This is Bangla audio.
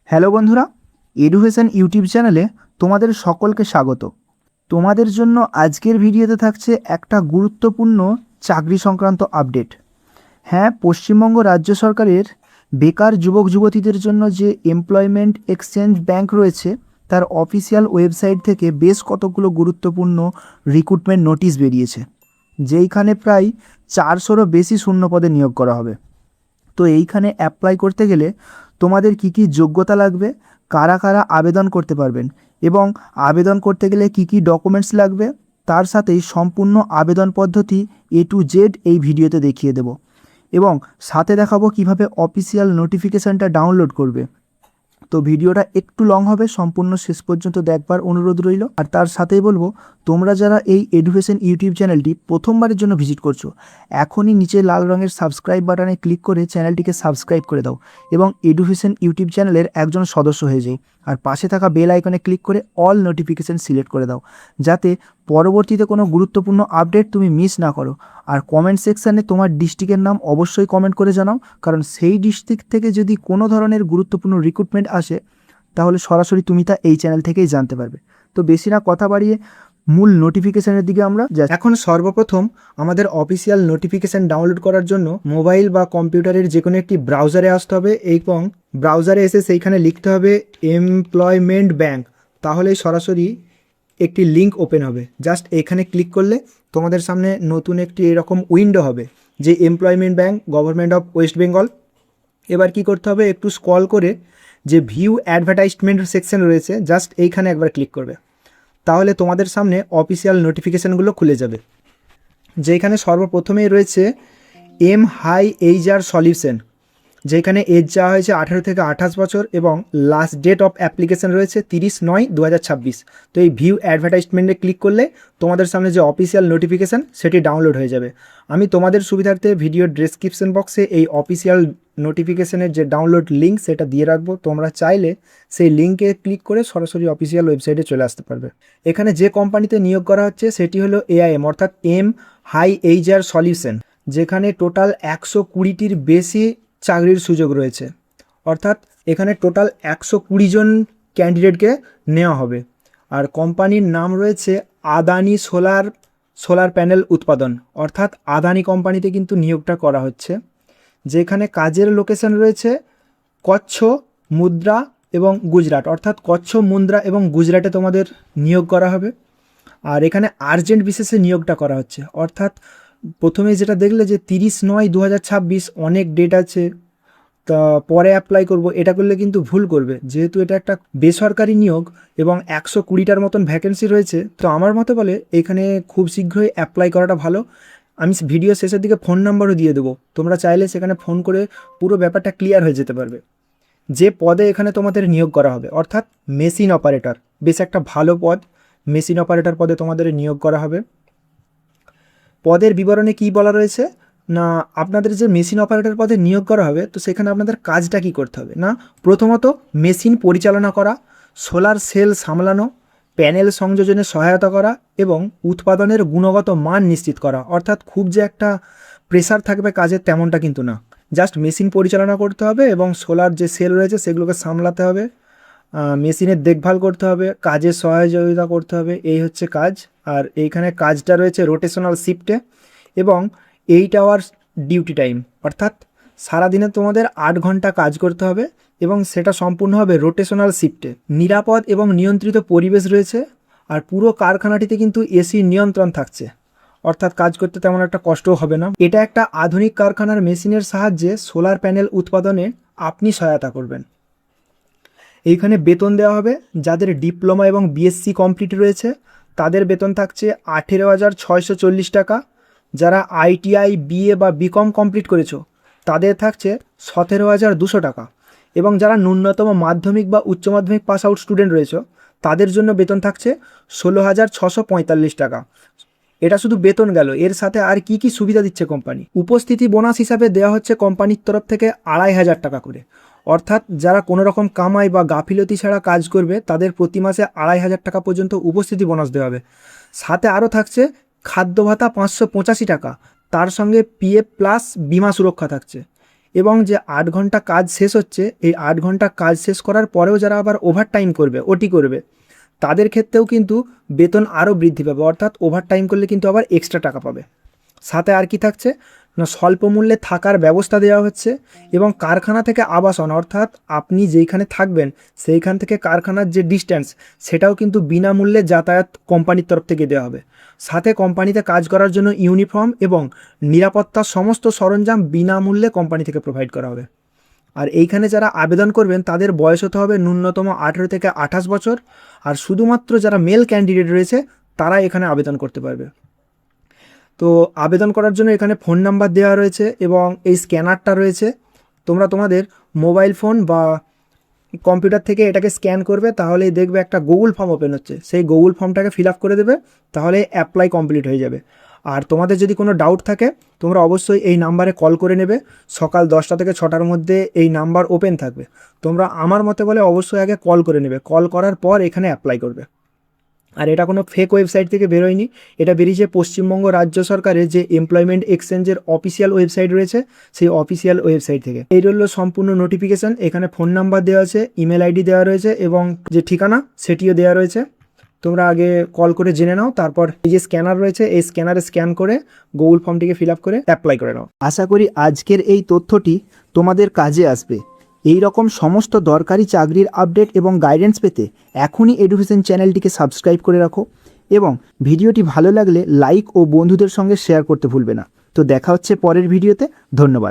হ্যালো বন্ধুরা, এডুকেশন ইউটিউব চ্যানেলে তোমাদের সকলকে স্বাগত। তোমাদের জন্য আজকের ভিডিওতে থাকছে একটা গুরুত্বপূর্ণ চাকরি সংক্রান্ত আপডেট। হ্যাঁ, পশ্চিমবঙ্গ রাজ্য সরকারের বেকার যুবক যুবতীদের জন্য যে এমপ্লয়মেন্ট এক্সচেঞ্জ ব্যাংক রয়েছে তার অফিসিয়াল ওয়েবসাইট থেকে বেশ কতগুলো গুরুত্বপূর্ণ রিক্রুটমেন্ট নোটিশ বেরিয়েছে, যেইখানে প্রায় 400রও বেশি শূন্য পদে নিয়োগ করা হবে। তো এইখানে অ্যাপ্লাই করতে গেলে তোমাদের কি কি যোগ্যতা লাগবে, কারা কারা আবেদন করতে পারবেন এবং আবেদন করতে গেলে কি কি ডকুমেন্টস লাগবে, তার সাথেই সম্পূর্ণ আবেদন পদ্ধতি A to Z এই ভিডিওতে দেখিয়ে দেব এবং সাথে দেখাবো কিভাবে অফিসিয়াল নোটিফিকেশানটা ডাউনলোড করবে। তো ভিডিওটা একটু লং হবে, সম্পূর্ণ শেষ পর্যন্ত দেখবার অনুরোধ রইল। আর তার সাথেই বলবো, তোমরা যারা এই এডুকেশন ইউটিউব চ্যানেলটি প্রথমবারের জন্য ভিজিট করছো, এখনই নিচে লাল রঙের সাবস্ক্রাইব বাটনে ক্লিক করে চ্যানেলটিকে সাবস্ক্রাইব করে দাও এবং এডুকেশন ইউটিউব চ্যানেলের একজন সদস্য হয়ে যাই। আর পাশে থাকা বেল আইকনে ক্লিক করে অল নোটিফিকেশান সিলেক্ট করে দাও, যাতে পরবর্তীতে কোনো গুরুত্বপূর্ণ আপডেট তুমি মিস না করো। আর কমেন্ট সেকশানে তোমার ডিস্ট্রিক্টের নাম অবশ্যই কমেন্ট করে জানাও, কারণ সেই ডিস্ট্রিক্ট থেকে যদি কোনো ধরনের গুরুত্বপূর্ণ রিক্রুটমেন্ট আসে তাহলে সরাসরি তুমি তা এই চ্যানেল থেকেই জানতে পারবে। তো বেশি না কথা বাড়িয়ে মূল নোটিফিকেশানের দিকে আমরা যাই। এখন সর্বপ্রথম আমাদের অফিসিয়াল নোটিফিকেশান ডাউনলোড করার জন্য মোবাইল বা কম্পিউটারের যে কোনো একটি ব্রাউজারে আসতে হবে এবং ব্রাউজারে এসে সেইখানে লিখতে হবে এমপ্লয়মেন্ট ব্যাংক। তাহলে সরাসরি একটি লিঙ্ক ওপেন হবে। জাস্ট এখানে ক্লিক করলে তোমাদের সামনে নতুন একটি এরকম উইন্ডো হবে, যে employment bank government of West Bengal. এবার কি করতে হবে, একটু স্ক্রল করে যে ভিউ অ্যাডভার্টাইজমেন্ট সেকশন রয়েছে, জাস্ট এইখানে একবার ক্লিক করবে। তাহলে তোমাদের সামনে অফিসিয়াল নোটিফিকেশানগুলো খুলে যাবে, যেখানে সর্বপ্রথমেই রয়েছে MHR সলিউশন, যেখানে এজ চাওয়া হয়েছে 18 থেকে 28 বছর এবং লাস্ট ডেট অফ অ্যাপ্লিকেশন রয়েছে 30/9/2026। তো এই ভিউ অ্যাডভার্টাইজমেন্টে ক্লিক করলে তোমাদের সামনে যে অফিসিয়াল নোটিফিকেশান সেটি ডাউনলোড হয়ে যাবে। আমি তোমাদের সুবিধার্থে ভিডিওর ডেসক্রিপশন বক্সে এই অফিসিয়াল নোটিফিকেশানের যে ডাউনলোড লিঙ্ক সেটা দিয়ে রাখবো। তোমরা চাইলে সেই লিঙ্কে ক্লিক করে সরাসরি অফিসিয়াল ওয়েবসাইটে চলে আসতে পারবে। এখানে যে কোম্পানিতে নিয়োগ করা হচ্ছে সেটি হলো AIM অর্থাৎ MHR সলিউশন, যেখানে টোটাল 120টির বেশি চাকরির সুযোগ রয়েছে। অর্থাৎ এখানে টোটাল 120 জন ক্যান্ডিডেটকে নেওয়া হবে। আর কোম্পানির নাম রয়েছে আদানি সোলার প্যানেল উৎপাদন, অর্থাৎ আদানি কোম্পানিতে কিন্তু নিয়োগটা করা হচ্ছে। যেখানে কাজের লোকেশন রয়েছে কচ্ছ, মুদ্রা এবং গুজরাট, অর্থাৎ কচ্ছ, মুদ্রা এবং গুজরাটে তোমাদের নিয়োগ করা হবে। আর এখানে আর্জেন্ট বিশেষে নিয়োগটা করা হচ্ছে, অর্থাৎ প্রথমে যেটা দেখলে যে 30/9/2026 অনেক ডেট আছে, তা পরে অ্যাপ্লাই করব, এটা করলে কিন্তু ভুল করবে, যেহেতু এটা একটা বেসরকারি নিয়োগ এবং 120টার মতন ভ্যাকেন্সি রয়েছে। তো আমার মতে বলে এখানে খুব শীঘ্রই অ্যাপ্লাই করাটা ভালো। আমি ভিডিও শেষের দিকে ফোন নাম্বারও দিয়ে দেবো, তোমরা চাইলে সেখানে ফোন করে পুরো ব্যাপারটা ক্লিয়ার হয়ে যেতে পারবে। যে পদে এখানে তোমাদের নিয়োগ করা হবে অর্থাৎ মেশিন অপারেটর, বেশ একটা ভালো পদ, মেশিন অপারেটর পদে তোমাদের নিয়োগ করা হবে। পদের বিবরণে কি বলা রয়েছে না, আপনাদের যে মেশিন অপারেটর পদে নিয়োগ করা হবে তো সেখানে আপনাদের কাজটা কি করতে হবে না, প্রথমত মেশিন পরিচালনা করা, সোলার সেল সামলানো, প্যানেল সংযোজনে সহায়তা করা এবং উৎপাদনের গুণগত মান নিশ্চিত করা। অর্থাৎ খুব যে একটা প্রেসার থাকবে কাজের তেমনটা কিন্তু না, জাস্ট মেশিন পরিচালনা করতে হবে এবং সোলার যে সেল রয়েছে সেগুলোকে সামলাতে হবে, মেশিনের দেখভাল করতে হবে, কাজের সহযোগিতা করতে হবে, এই হচ্ছে কাজ। আর এইখানে কাজটা রয়েছে রোটেশনাল শিফটে এবং 8 আওয়ার্স ডিউটি টাইম, অর্থাৎ সারাদিনে তোমাদের 8 ঘন্টা কাজ করতে হবে এবং সেটা সম্পূর্ণ হবে রোটেশনাল শিফটে। নিরাপদ এবং নিয়ন্ত্রিত পরিবেশ রয়েছে আর পুরো কারখানাটিতে কিন্তু এসি নিয়ন্ত্রণ থাকছে, অর্থাৎ কাজ করতে তেমন একটা কষ্টও হবে না। এটা একটা আধুনিক কারখানার মেশিনের সাহায্যে সোলার প্যানেল উৎপাদনে আপনি সহায়তা করবেন। এইখানে বেতন দেওয়া হবে, যাদের ডিপ্লোমা এবং BSc কমপ্লিট রয়েছে তাদের বেতন থাকছে 18,640 টাকা। যারা ITI, BA বা BCom কমপ্লিট করেছো তাদের থাকছে 17,200 টাকা এবং যারা ন্যূনতম মাধ্যমিক বা উচ্চ মাধ্যমিক পাস আউট স্টুডেন্ট রয়েছে তাদের জন্য বেতন থাকছে 16,645 টাকা। এটা শুধু বেতন গেল, এর সাথে আর কি কি সুবিধা দিচ্ছে কোম্পানি। উপস্থিতি বোনাস হিসাবে দেওয়া হচ্ছে কোম্পানির তরফ থেকে 2,500 টাকা করে, অর্থাৎ যারা কোনো রকম কামাই বা গাফিলতি ছাড়া কাজ করবে তাদের প্রতি মাসে 2,500 টাকা পর্যন্ত উপস্থিতি বোনাস দেওয়া হবে। সাথে আরও থাকছে খাদ্য ভাতা 585 টাকা, তার সঙ্গে PF প্লাস বিমা সুরক্ষা থাকছে। এবং যে 8 ঘন্টা কাজ শেষ হচ্ছে, এই 8 ঘন্টা কাজ শেষ করার পরেও যারা আবার ওভারটাইম করবে, ওটি করবে, তাদের ক্ষেত্রেও কিন্তু বেতন আরও বৃদ্ধি পাবে, অর্থাৎ ওভারটাইম করলে কিন্তু আবার এক্সট্রা টাকা পাবে। সাথে আর কি থাকছে না, স্বল্প মূল্যে থাকার ব্যবস্থা দেওয়া হচ্ছে এবং কারখানা থেকে আবাসন, অর্থাৎ আপনি যেইখানে থাকবেন সেইখান থেকে কারখানার যে ডিস্ট্যান্স, সেটাও কিন্তু বিনামূল্যে যাতায়াত কোম্পানির তরফ থেকে দেওয়া হবে। সাথে কোম্পানিতে কাজ করার জন্য ইউনিফর্ম এবং নিরাপত্তার সমস্ত সরঞ্জাম বিনামূল্যে কোম্পানি থেকে প্রোভাইড করা হবে। আর এইখানে যারা আবেদন করবেন তাদের বয়স হতে হবে ন্যূনতম 18 থেকে 28 বছর, আর শুধুমাত্র যারা মেল ক্যান্ডিডেট রয়েছে তারা এখানে আবেদন করতে পারবে। তো আবেদন করার জন্য এখানে ফোন নাম্বার দেওয়া রয়েছে এবং এই স্ক্যানারটা রয়েছে। তোমরা তোমাদের মোবাইল ফোন বা কম্পিউটার থেকে এটাকে স্ক্যান করবে, তাহলেই দেখবে একটা গুগল ফর্ম ওপেন হচ্ছে, সেই গুগল ফর্মটাকে ফিল আপ করে দেবে, তাহলে অ্যাপ্লাই কমপ্লিট হয়ে যাবে। আর তোমাদের যদি কোনো ডাউট থাকে তোমরা অবশ্যই এই নাম্বারে কল করে নেবে। সকাল 10টা থেকে 6টার মধ্যে এই নাম্বার ওপেন থাকবে। তোমরা আমার মতে বলে অবশ্যই আগে কল করে নেবে, কল করার পর এখানে অ্যাপ্লাই করবে। আর এটা কোনো ফেক ওয়েবসাইট থেকে বেরোয়নি, এটা বেরিয়েছে পশ্চিমবঙ্গ রাজ্য সরকারের যে এমপ্লয়মেন্ট এক্সচেঞ্জের অফিসিয়াল ওয়েবসাইট রয়েছে, সেই অফিসিয়াল ওয়েবসাইট থেকে। এই রইল সম্পূর্ণ নোটিফিকেশান। এখানে ফোন নাম্বার দেওয়া আছে, ইমেল আইডি দেওয়া রয়েছে এবং যে ঠিকানা সেটিও দেওয়া রয়েছে। তোমরা আগে কল করে জেনে নাও, তারপর এই যে স্ক্যানার রয়েছে এই স্ক্যানারে স্ক্যান করে গুগল ফর্মটিকে ফিল আপ করে অ্যাপ্লাই করে নাও। আশা করি আজকের এই তথ্যটি তোমাদের কাজে আসবে। এই রকম সমস্ত দরকারি চাকরির আপডেট এবং গাইডেন্স পেতে এখনই এডুকেশন চ্যানেলটিকে সাবস্ক্রাইব করে রাখো এবং ভিডিওটি ভালো লাগলে লাইক ও বন্ধুদের সঙ্গে শেয়ার করতে ভুলবে না। তো দেখা হচ্ছে পরের ভিডিওতে। ধন্যবাদ।